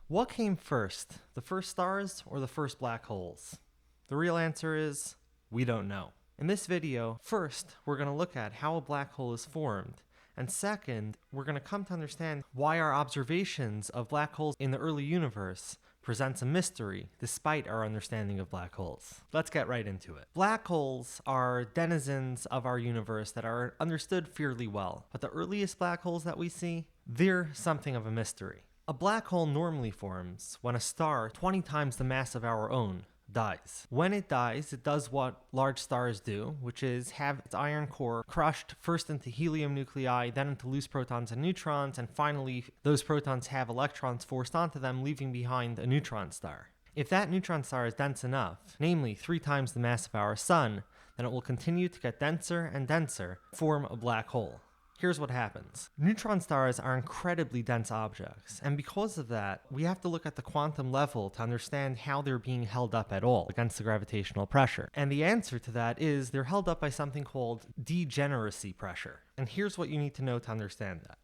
What came first, the first stars or the first black holes? The real answer is, we don't know. In this video, first, we're going to look at how a black hole is formed, and second, we're going to come to understand why our observations of black holes in the early universe presents a mystery despite our understanding of black holes. Let's get right into it. Black holes are denizens of our universe that are understood fairly well, but the earliest black holes that we see, they're something of a mystery. A black hole normally forms when a star 20 times the mass of our own dies. When it dies, it does what large stars do, which is have its iron core crushed first into helium nuclei, then into loose protons and neutrons, and finally those protons have electrons forced onto them, leaving behind a neutron star. If that neutron star is dense enough, namely 3 times the mass of our sun, then it will continue to get denser and denser, form a black hole. Here's what happens. Neutron stars are incredibly dense objects, and because of that, we have to look at the quantum level to understand how they're being held up at all against the gravitational pressure. And the answer to that is they're held up by something called degeneracy pressure. And here's what you need to know to understand that.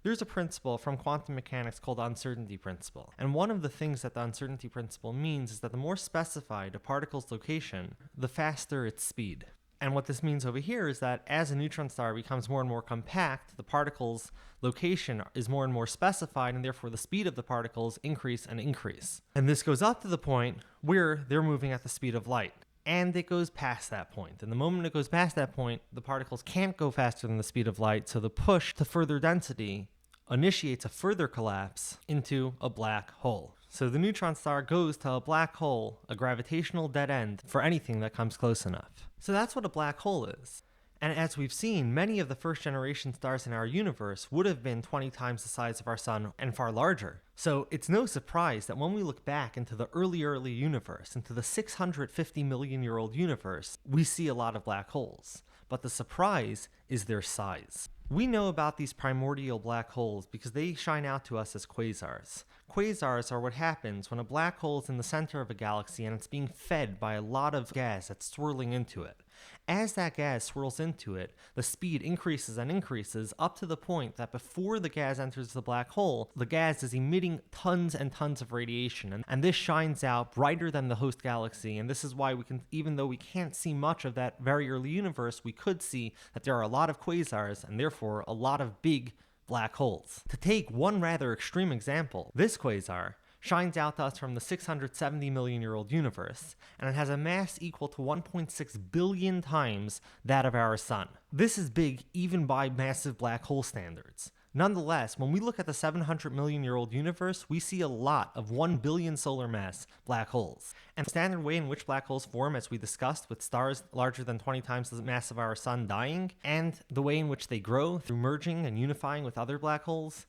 There's a principle from quantum mechanics called the uncertainty principle. And one of the things that the uncertainty principle means is that the more specified a particle's location, the faster its speed. And what this means over here is that as a neutron star becomes more and more compact, the particle's location is more and more specified, and therefore the speed of the particles increase and increase. And this goes up to the point where they're moving at the speed of light. And it goes past that point. And the moment it goes past that point, the particles can't go faster than the speed of light, so the push to further density initiates a further collapse into a black hole. So the neutron star goes to a black hole, a gravitational dead end, for anything that comes close enough. So that's what a black hole is. And as we've seen, many of the first generation stars in our universe would have been 20 times the size of our sun and far larger. So it's no surprise that when we look back into the early universe, into the 650 million year old universe, we see a lot of black holes. But the surprise is their size. We know about these primordial black holes because they shine out to us as quasars. Quasars are what happens when a black hole is in the center of a galaxy and it's being fed by a lot of gas that's swirling into it. As that gas swirls into it, the speed increases and increases up to the point that before the gas enters the black hole, the gas is emitting tons and tons of radiation, and this shines out brighter than the host galaxy, and this is why we can, even though we can't see much of that very early universe, we could see that there are a lot of quasars and therefore a lot of big black holes. To take one rather extreme example, this quasar shines out to us from the 670 million year old universe, and it has a mass equal to 1.6 billion times that of our sun. This is big even by massive black hole standards. Nonetheless, when we look at the 700 million year old universe, we see a lot of 1 billion solar mass black holes. And the standard way in which black holes form, as we discussed, with stars larger than 20 times the mass of our sun dying, and the way in which they grow through merging and unifying with other black holes,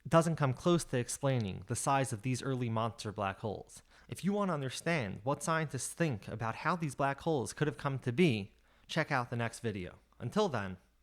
doesn't come close to explaining the size of these early monster black holes. If you want to understand what scientists think about how these black holes could have come to be, check out the next video. Until then,